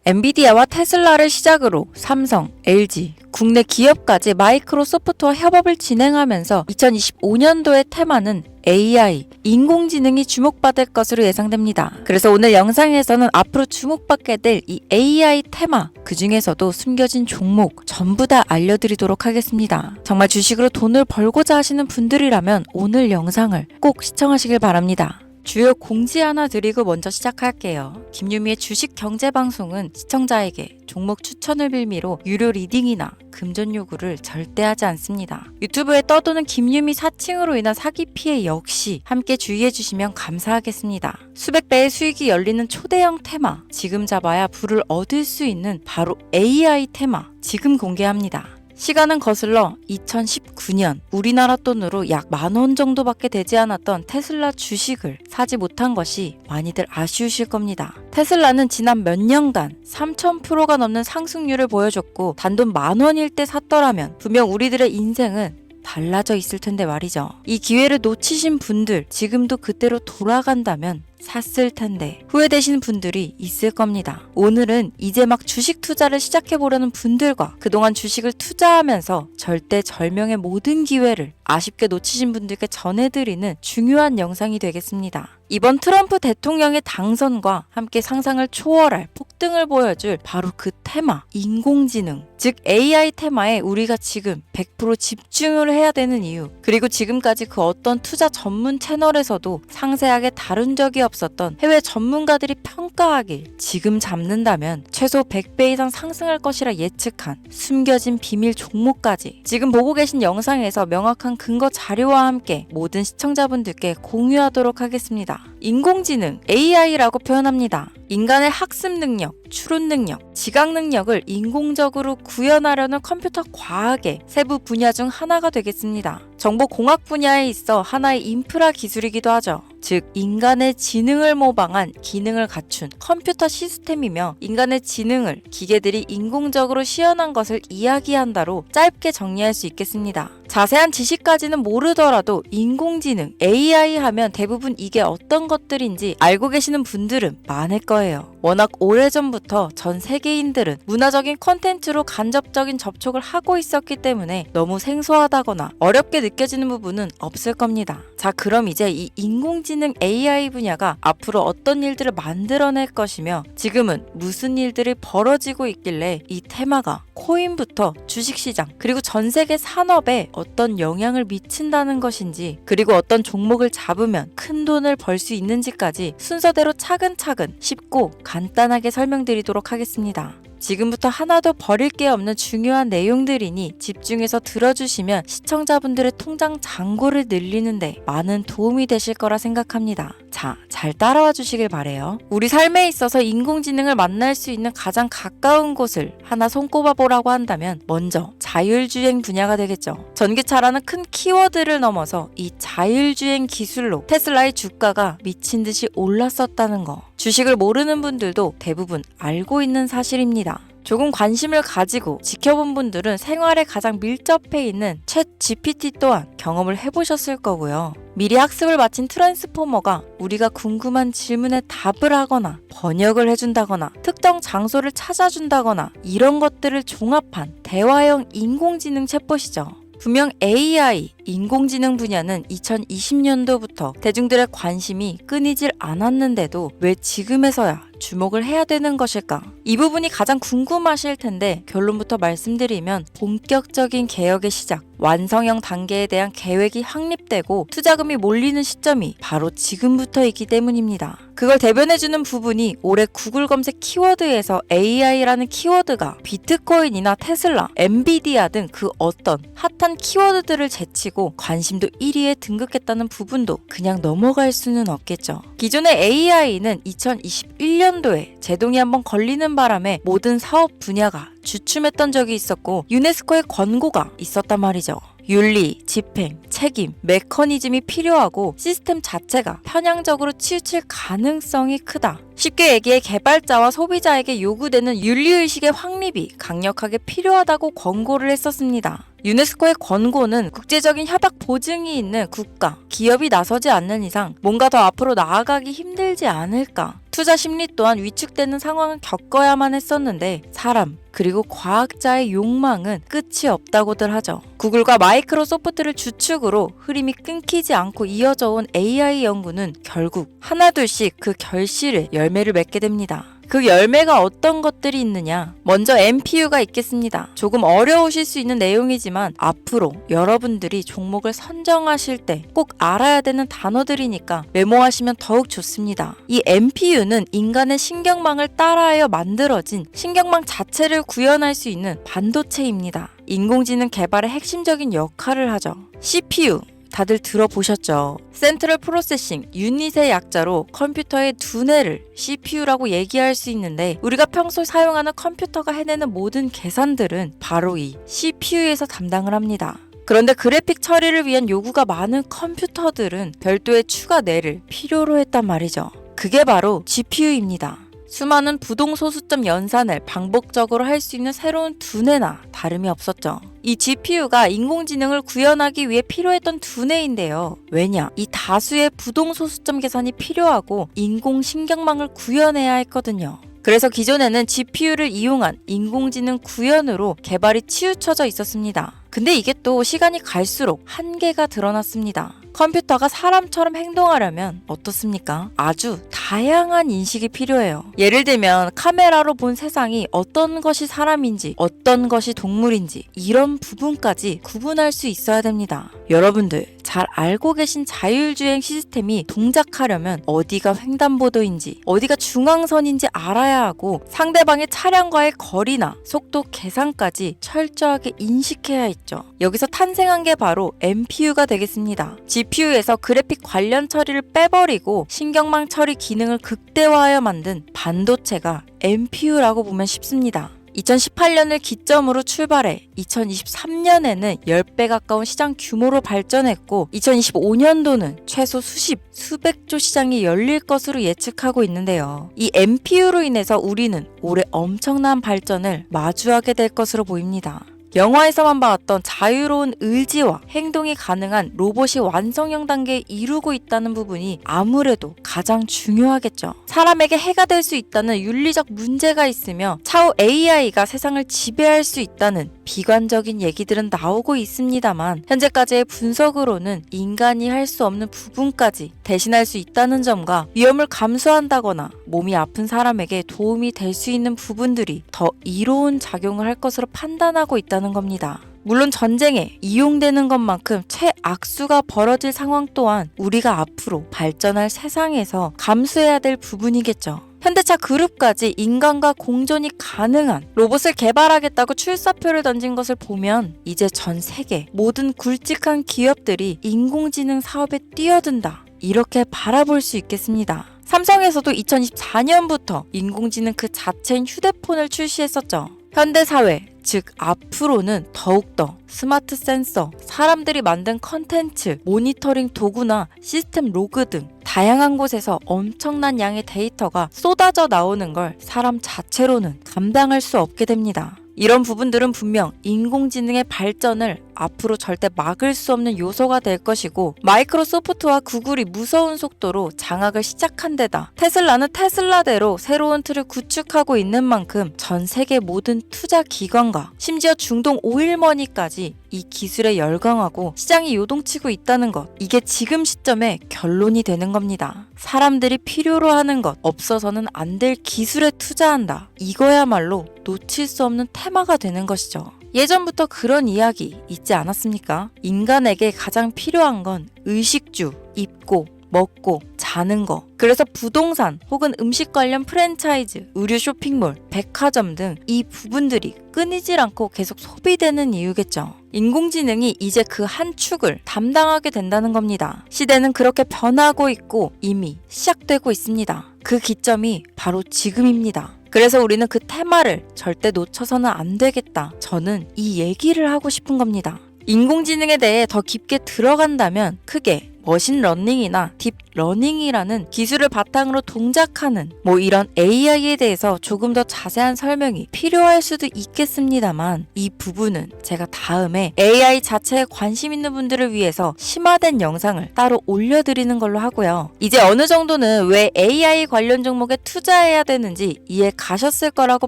엔비디아와 테슬라를 시작으로 삼성, LG, 국내 기업까지 마이크로소프트와 협업을 진행하면서 2025년도의 테마는 AI, 인공지능이 주목받을 것으로 예상됩니다. 그래서 오늘 영상에서는 앞으로 주목받게 될 이 AI 테마, 그 중에서도 숨겨진 종목 전부 다 알려드리도록 하겠습니다. 정말 주식으로 돈을 벌고자 하시는 분들이라면 오늘 영상을 꼭 시청하시길 바랍니다. 주요 공지 하나 드리고 먼저 시작할게요. 김유미의 주식 경제 방송은 시청자에게 종목 추천을 빌미로 유료 리딩이나 금전 요구를 절대 하지 않습니다. 유튜브에 떠도는 김유미 사칭으로 인한 사기 피해 역시 함께 주의해 주시면 감사하겠습니다. 수백 배의 수익이 열리는 초대형 테마, 지금 잡아야 부를 얻을 수 있는 바로 AI 테마, 지금 공개합니다. 시간은 거슬러 2019년 우리나라 돈으로 약 10,000원 정도밖에 되지 않았던 테슬라 주식을 사지 못한 것이 많이들 아쉬우실 겁니다. 테슬라는 지난 몇 년간 3000%가 넘는 상승률을 보여줬고 단돈 10,000원일 때 샀더라면 분명 우리들의 인생은 달라져 있을 텐데 말이죠. 이 기회를 놓치신 분들, 지금도 그때로 돌아간다면 샀을 텐데 후회되시는 분들이 있을 겁니다. 오늘은 이제 막 주식 투자를 시작해보려는 분들과 그동안 주식을 투자하면서 절대절명의 모든 기회를 아쉽게 놓치신 분들께 전해드리는 중요한 영상이 되겠습니다. 이번 트럼프 대통령의 당선과 함께 상상을 초월할 폭등을 보여줄 바로 그 테마, 인공지능, 즉 AI 테마에 우리가 지금 100% 집중을 해야 되는 이유, 그리고 지금까지 그 어떤 투자 전문 채널에서도 상세하게 다룬 적이 없었던 해외 전문가들이 평가하길 지금 잡는다면 최소 100배 이상 상승할 것이라 예측한 숨겨진 비밀 종목까지 지금 보고 계신 영상에서 명확한 근거 자료와 함께 모든 시청자분들께 공유하도록 하겠습니다. 인공지능, AI라고 표현합니다. 인간의 학습 능력, 추론 능력, 지각 능력을 인공적으로 구현하려는 컴퓨터 과학의 세부 분야 중 하나가 되겠습니다. 정보공학 분야에 있어 하나의 인프라 기술이기도 하죠. 즉 인간의 지능을 모방한 기능을 갖춘 컴퓨터 시스템이며 인간의 지능을 기계들이 인공적으로 시연한 것을 이야기한다로 짧게 정리할 수 있겠습니다. 자세한 지식까지는 모르더라도 인공지능, AI 하면 대부분 이게 어떤 것들인지 알고 계시는 분들은 많을 거예요. 워낙 오래전부터 전 세계인들은 문화적인 콘텐츠로 간접적인 접촉을 하고 있었기 때문에 너무 생소하다거나 어렵게 느껴지는 부분은 없을 겁니다. 자, 그럼 이제 이 인공지능 AI 분야가 앞으로 어떤 일들을 만들어낼 것이며 지금은 무슨 일들이 벌어지고 있길래 이 테마가 코인부터 주식시장 그리고 전 세계 산업에 어떤 영향을 미친다는 것인지, 그리고 어떤 종목을 잡으면 큰 돈을 벌 수 있는지까지 순서대로 차근차근 쉽고 간단하게 설명드리도록 하겠습니다. 지금부터 하나도 버릴 게 없는 중요한 내용들이니 집중해서 들어주시면 시청자분들의 통장 잔고를 늘리는데 많은 도움이 되실 거라 생각합니다. 자, 잘 따라와 주시길 바래요. 우리 삶에 있어서 인공지능을 만날 수 있는 가장 가까운 곳을 하나 손꼽아 보라고 한다면 먼저 자율주행 분야가 되겠죠. 전기차라는 큰 키워드를 넘어서 이 자율주행 기술로 테슬라의 주가가 미친 듯이 올랐었다는 거. 주식을 모르는 분들도 대부분 알고 있는 사실입니다. 조금 관심을 가지고 지켜본 분들은 생활에 가장 밀접해 있는 챗 GPT 또한 경험을 해보셨을 거고요. 미리 학습을 마친 트랜스포머가 우리가 궁금한 질문에 답을 하거나 번역을 해준다거나 특정 장소를 찾아준다거나 이런 것들을 종합한 대화형 인공지능 챗봇이죠. 분명 AI, 인공지능 분야는 2020년도부터 대중들의 관심이 끊이질 않았는데도 왜 지금에서야 주목을 해야 되는 것일까? 이 부분이 가장 궁금하실 텐데 결론부터 말씀드리면 본격적인 개혁의 시작, 완성형 단계에 대한 계획이 확립되고 투자금이 몰리는 시점이 바로 지금부터이기 때문입니다. 그걸 대변해주는 부분이 올해 구글 검색 키워드에서 AI라는 키워드가 비트코인이나 테슬라, 엔비디아 등 그 어떤 핫한 키워드들을 제치고 관심도 1위에 등극했다는 부분도 그냥 넘어갈 수는 없겠죠. 기존의 AI는 2021년도에 제동이 한번 걸리는 바람에 모든 사업 분야가 주춤했던 적이 있었고 유네스코의 권고가 있었단 말이죠. 윤리, 집행, 책임, 메커니즘이 필요하고 시스템 자체가 편향적으로 치우칠 가능성이 크다. 쉽게 얘기해 개발자와 소비자에게 요구되는 윤리의식의 확립이 강력하게 필요하다고 권고를 했었습니다. 유네스코의 권고는 국제적인 협약 보증이 있는 국가, 기업이 나서지 않는 이상 뭔가 더 앞으로 나아가기 힘들지 않을까. 투자 심리 또한 위축되는 상황을 겪어야만 했었는데 사람 그리고 과학자의 욕망은 끝이 없다고들 하죠. 구글과 마이크로소프트를 주축으로 흐름이 끊기지 않고 이어져 온 AI 연구는 결국 하나둘씩 그 결실의 열매를 맺게 됩니다. 그 열매가 어떤 것들이 있느냐? 먼저 NPU가 있겠습니다. 조금 어려우실 수 있는 내용이지만 앞으로 여러분들이 종목을 선정하실 때 꼭 알아야 되는 단어들이니까 메모하시면 더욱 좋습니다. 이 NPU는 인간의 신경망을 따라하여 만들어진 신경망 자체를 구현할 수 있는 반도체입니다. 인공지능 개발의 핵심적인 역할을 하죠. CPU 다들 들어보셨죠? 센트럴 프로세싱 유닛의 약자로 컴퓨터의 두뇌를 CPU라고 얘기할 수 있는데 우리가 평소 사용하는 컴퓨터가 해내는 모든 계산들은 바로 이 CPU에서 담당을 합니다. 그런데 그래픽 처리를 위한 요구가 많은 컴퓨터들은 별도의 추가 뇌를 필요로 했단 말이죠. 그게 바로 GPU입니다. 수많은 부동소수점 연산을 반복적으로 할 수 있는 새로운 두뇌나 다름이 없었죠. 이 GPU가 인공지능을 구현하기 위해 필요했던 두뇌인데요. 왜냐? 이 다수의 부동소수점 계산이 필요하고 인공신경망을 구현해야 했거든요. 그래서 기존에는 GPU를 이용한 인공지능 구현으로 개발이 치우쳐져 있었습니다. 근데 이게 또 시간이 갈수록 한계가 드러났습니다. 컴퓨터가 사람처럼 행동하려면 어떻습니까? 아주 다양한 인식이 필요해요. 예를 들면 카메라로 본 세상이 어떤 것이 사람인지 어떤 것이 동물인지 이런 부분까지 구분할 수 있어야 됩니다. 여러분들 잘 알고 계신 자율주행 시스템이 동작하려면 어디가 횡단보도인지 어디가 중앙선인지 알아야 하고 상대방의 차량과의 거리나 속도 계산까지 철저하게 인식해야 있죠. 여기서 탄생한 게 바로 NPU가 되겠습니다. GPU에서 그래픽 관련 처리를 빼버리고 신경망 처리 기능을 극대화하여 만든 반도체가 NPU라고 보면 쉽습니다. 2018년을 기점으로 출발해 2023년에는 10배 가까운 시장 규모로 발전했고 2025년도는 최소 수백조 시장이 열릴 것으로 예측하고 있는데요. 이 NPU로 인해서 우리는 올해 엄청난 발전을 마주하게 될 것으로 보입니다. 영화에서만 봤던 자유로운 의지와 행동이 가능한 로봇이 완성형 단계에 이루고 있다는 부분이 아무래도 가장 중요하겠죠. 사람에게 해가 될 수 있다는 윤리적 문제가 있으며 차후 AI가 세상을 지배할 수 있다는 비관적인 얘기들은 나오고 있습니다만 현재까지의 분석으로는 인간이 할 수 없는 부분까지 대신할 수 있다는 점과 위험을 감수한다거나 몸이 아픈 사람에게 도움이 될 수 있는 부분들이 더 이로운 작용을 할 것으로 판단하고 있다는 겁니다. 물론 전쟁에 이용되는 것만큼 최악수가 벌어질 상황 또한 우리가 앞으로 발전할 세상에서 감수해야 될 부분이겠죠. 현대차 그룹까지 인간과 공존이 가능한 로봇을 개발하겠다고 출사표를 던진 것을 보면 이제 전 세계 모든 굵직한 기업들이 인공지능 사업에 뛰어든다. 이렇게 바라볼 수 있겠습니다. 삼성에서도 2024년부터 인공지능 그 자체인 휴대폰을 출시했었죠. 현대사회, 즉 앞으로는 더욱더 스마트 센서, 사람들이 만든 컨텐츠, 모니터링 도구나 시스템 로그 등 다양한 곳에서 엄청난 양의 데이터가 쏟아져 나오는 걸 사람 자체로는 감당할 수 없게 됩니다. 이런 부분들은 분명 인공지능의 발전을 앞으로 절대 막을 수 없는 요소가 될 것이고 마이크로소프트와 구글이 무서운 속도로 장악을 시작한 데다 테슬라는 테슬라대로 새로운 틀을 구축하고 있는 만큼 전 세계 모든 투자 기관과 심지어 중동 오일머니까지 이 기술에 열광하고 시장이 요동치고 있다는 것, 이게 지금 시점에 결론이 되는 겁니다. 사람들이 필요로 하는 것, 없어서는 안 될 기술에 투자한다. 이거야말로 놓칠 수 없는 테마가 되는 것이죠. 예전부터 그런 이야기 있지 않았습니까? 인간에게 가장 필요한 건 의식주, 입고, 먹고, 자는 거. 그래서 부동산 혹은 음식 관련 프랜차이즈, 의류 쇼핑몰, 백화점 등 이 부분들이 끊이질 않고 계속 소비되는 이유겠죠. 인공지능이 이제 그 한 축을 담당하게 된다는 겁니다. 시대는 그렇게 변하고 있고 이미 시작되고 있습니다. 그 기점이 바로 지금입니다. 그래서 우리는 그 테마를 절대 놓쳐서는 안 되겠다. 저는 이 얘기를 하고 싶은 겁니다. 인공지능에 대해 더 깊게 들어간다면 크게 머신러닝이나 딥러닝이라는 기술을 바탕으로 동작하는 이런 AI에 대해서 조금 더 자세한 설명이 필요할 수도 있겠습니다만, 이 부분은 제가 다음에 AI 자체에 관심 있는 분들을 위해서 심화된 영상을 따로 올려드리는 걸로 하고요. 이제 어느 정도는 왜 AI 관련 종목에 투자해야 되는지 이해 가셨을 거라고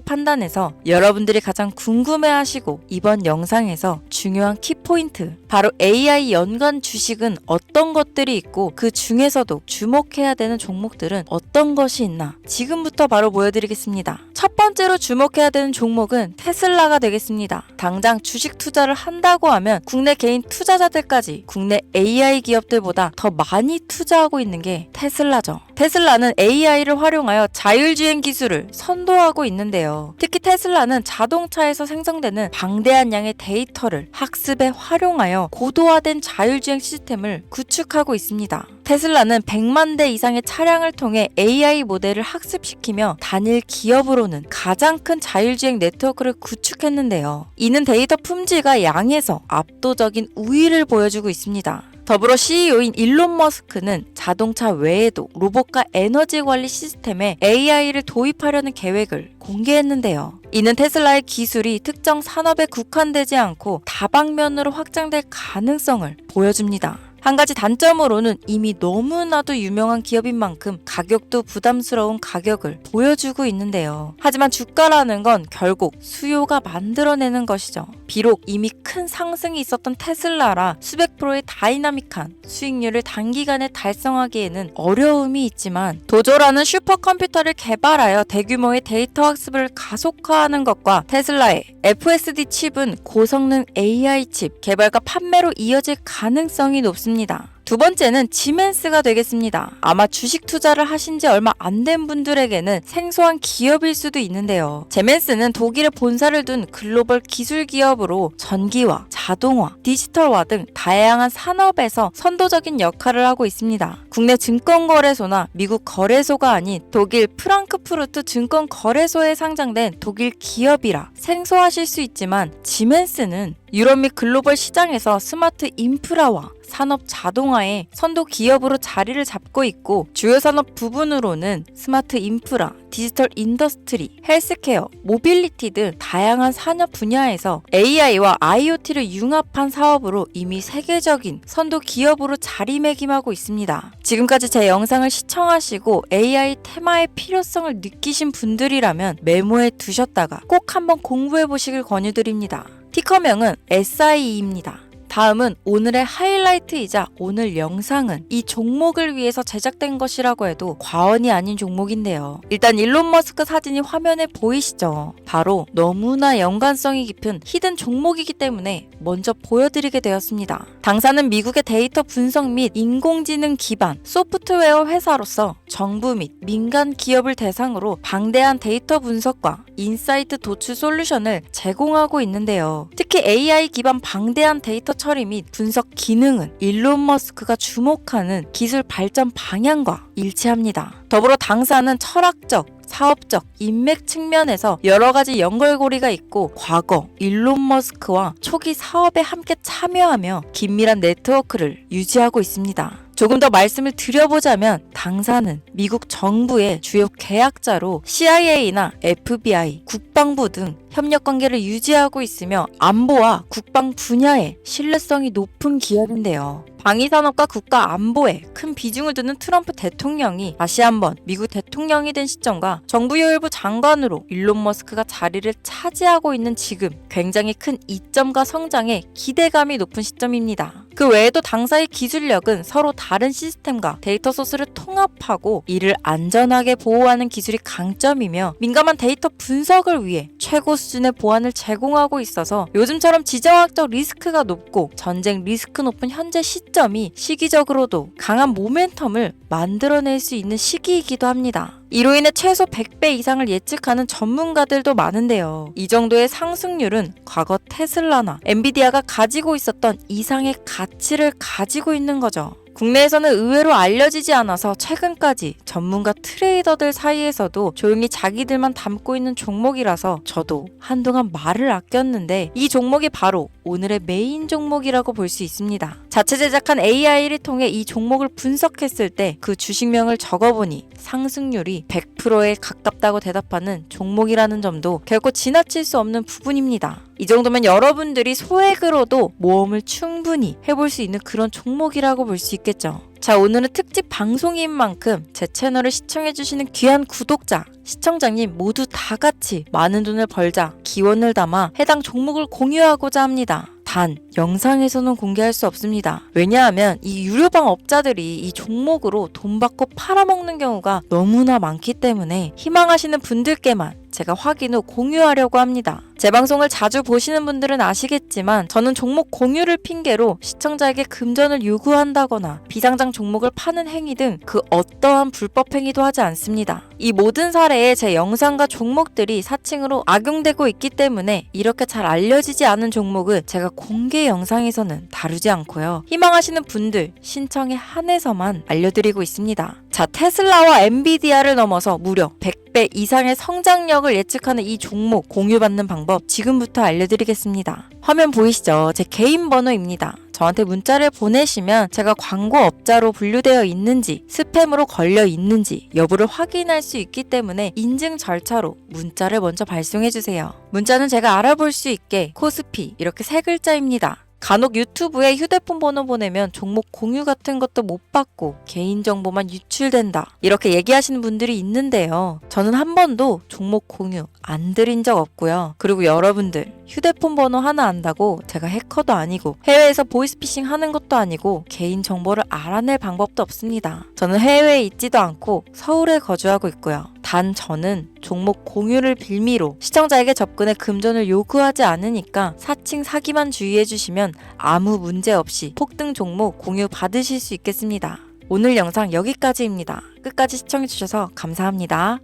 판단해서 여러분들이 가장 궁금해하시고 이번 영상에서 중요한 키포인트, 바로 AI 연관 주식은 어떤 것들이 있고 그 중에서도 주목해야 되는 종목들은 어떤 것이 있나 지금부터 바로 보여드리겠습니다. 첫 번째로 주목해야 되는 종목은 테슬라가 되겠습니다. 당장 주식 투자를 한다고 하면 국내 개인 투자자들까지 국내 AI 기업들보다 더 많이 투자하고 있는 게 테슬라죠. 테슬라는 AI를 활용하여 자율주행 기술을 선도하고 있는데요. 특히 테슬라는 자동차에서 생성되는 방대한 양의 데이터를 학습에 활용하여 고도화된 자율주행 시스템을 구축하고 있습니다. 테슬라는 100만 대 이상의 차량을 통해 AI 모델을 학습시키며 단일 기업으로는 가장 큰 자율주행 네트워크를 구축했는데요. 이는 데이터 품질과 양에서 압도적인 우위를 보여주고 있습니다. 더불어 CEO인 일론 머스크는 자동차 외에도 로봇과 에너지 관리 시스템에 AI를 도입하려는 계획을 공개했는데요. 이는 테슬라의 기술이 특정 산업에 국한되지 않고 다방면으로 확장될 가능성을 보여줍니다. 한 가지 단점으로는 이미 너무나도 유명한 기업인 만큼 가격도 부담스러운 가격을 보여주고 있는데요. 하지만 주가라는 건 결국 수요가 만들어내는 것이죠. 비록 이미 큰 상승이 있었던 테슬라라 수백 프로의 다이나믹한 수익률을 단기간에 달성하기에는 어려움이 있지만, 도조라는 슈퍼컴퓨터를 개발하여 대규모의 데이터 학습을 가속화하는 것과 테슬라의 FSD 칩은 고성능 AI 칩 개발과 판매로 이어질 가능성이 높습니다. 두 번째는 지멘스가 되겠습니다. 아마 주식 투자를 하신 지 얼마 안 된 분들에게는 생소한 기업일 수도 있는데요. 지멘스는 독일에 본사를 둔 글로벌 기술 기업으로 전기화, 자동화, 디지털화 등 다양한 산업에서 선도적인 역할을 하고 있습니다. 국내 증권거래소나 미국 거래소가 아닌 독일 프랑크푸르트 증권거래소에 상장된 독일 기업이라 생소하실 수 있지만, 지멘스는 유럽 및 글로벌 시장에서 스마트 인프라와 산업 자동화의 선도 기업으로 자리를 잡고 있고, 주요 산업 부분으로는 스마트 인프라, 디지털 인더스트리, 헬스케어, 모빌리티 등 다양한 산업 분야에서 AI와 IoT를 융합한 사업으로 이미 세계적인 선도 기업으로 자리매김하고 있습니다. 지금까지 제 영상을 시청하시고 AI 테마의 필요성을 느끼신 분들이라면 메모해 두셨다가 꼭 한번 공부해 보시길 권유드립니다. 티커명은 SIE입니다. 다음은 오늘의 하이라이트이자 오늘 영상은 이 종목을 위해서 제작된 것이라고 해도 과언이 아닌 종목인데요. 일단 일론 머스크 사진이 화면에 보이시죠? 바로 너무나 연관성이 깊은 히든 종목이기 때문에 먼저 보여드리게 되었습니다. 당사는 미국의 데이터 분석 및 인공지능 기반 소프트웨어 회사로서 정부 및 민간 기업을 대상으로 방대한 데이터 분석과 인사이트 도출 솔루션을 제공하고 있는데요. 특히 AI 기반 방대한 데이터 처리 및 분석 기능은 일론 머스크가 주목하는 기술 발전 방향과 일치합니다. 더불어 당사는 철학적, 사업적, 인맥 측면에서 여러 가지 연결고리가 있고, 과거 일론 머스크와 초기 사업에 함께 참여하며 긴밀한 네트워크를 유지하고 있습니다. 조금 더 말씀을 드려보자면, 당사는 미국 정부의 주요 계약자로 CIA나 FBI, 국방부 등 협력 관계를 유지하고 있으며 안보와 국방 분야에 신뢰성이 높은 기업인데요. 방위산업과 국가 안보에 큰 비중을 두는 트럼프 대통령이 다시 한번 미국 대통령이 된 시점과 정부요일부 장관으로 일론 머스크가 자리를 차지하고 있는 지금 굉장히 큰 이점과 성장에 기대감이 높은 시점입니다. 그 외에도 당사의 기술력은 서로 다른 시스템과 데이터 소스를 통합하고 이를 안전하게 보호하는 기술이 강점이며, 민감한 데이터 분석을 위해 최고 수준의 보안을 제공하고 있어서 요즘처럼 지정학적 리스크가 높고 전쟁 리스크 높은 현재 시점이 시기적으로도 강한 모멘텀을 만들어낼 수 있는 시기이기도 합니다. 이로 인해 최소 100배 이상을 예측하는 전문가들도 많은데요. 이 정도의 상승률은 과거 테슬라나 엔비디아가 가지고 있었던 이상의 가치를 가지고 있는 거죠. 국내에서는 의외로 알려지지 않아서 최근까지 전문가 트레이더들 사이에서도 조용히 자기들만 담고 있는 종목이라서 저도 한동안 말을 아꼈는데 이 종목이 바로 오늘의 메인 종목이라고 볼 수 있습니다. 자체 제작한 AI를 통해 이 종목을 분석했을 때 그 주식명을 적어보니 상승률이 100%에 가깝다고 대답하는 종목이라는 점도 결코 지나칠 수 없는 부분입니다. 이 정도면 여러분들이 소액으로도 모험을 충분히 해볼 수 있는 그런 종목이라고 볼 수 있겠죠. 자, 오늘은 특집 방송인 만큼 제 채널을 시청해주시는 귀한 구독자, 시청자님 모두 다 같이 많은 돈을 벌자 기원을 담아 해당 종목을 공유하고자 합니다. 단, 영상에서는 공개할 수 없습니다. 왜냐하면 이 유료방 업자들이 이 종목으로 돈 받고 팔아먹는 경우가 너무나 많기 때문에 희망하시는 분들께만 제가 확인 후 공유하려고 합니다. 제 방송을 자주 보시는 분들은 아시겠지만 저는 종목 공유를 핑계로 시청자에게 금전을 요구한다거나 비상장 종목을 파는 행위 등 그 어떠한 불법 행위도 하지 않습니다. 이 모든 사례에 제 영상과 종목들이 사칭으로 악용되고 있기 때문에 이렇게 잘 알려지지 않은 종목은 제가 공개 영상에서는 다루지 않고요. 희망하시는 분들 신청에 한해서만 알려드리고 있습니다. 자, 테슬라와 엔비디아를 넘어서 무려 100배 이상의 성장력을 예측하는 이 종목 공유받는 방법 지금부터 알려드리겠습니다. 화면 보이시죠? 제 개인 번호입니다. 저한테 문자를 보내시면 제가 광고업자로 분류되어 있는지 스팸으로 걸려 있는지 여부를 확인할 수 있기 때문에 인증 절차로 문자를 먼저 발송해주세요. 문자는 제가 알아볼 수 있게 코스피 이렇게 세 글자입니다. 간혹 유튜브에 휴대폰 번호 보내면 종목 공유 같은 것도 못 받고 개인정보만 유출된다 이렇게 얘기하시는 분들이 있는데요. 저는 한 번도 종목 공유 안 드린 적 없고요. 그리고 여러분들 휴대폰 번호 하나 안다고 제가 해커도 아니고 해외에서 보이스피싱 하는 것도 아니고 개인정보를 알아낼 방법도 없습니다. 저는 해외에 있지도 않고 서울에 거주하고 있고요. 단 저는 종목 공유를 빌미로 시청자에게 접근해 금전을 요구하지 않으니까 사칭 사기만 주의해 주시면 아무 문제 없이 폭등 종목 공유 받으실 수 있겠습니다. 오늘 영상 여기까지입니다. 끝까지 시청해 주셔서 감사합니다.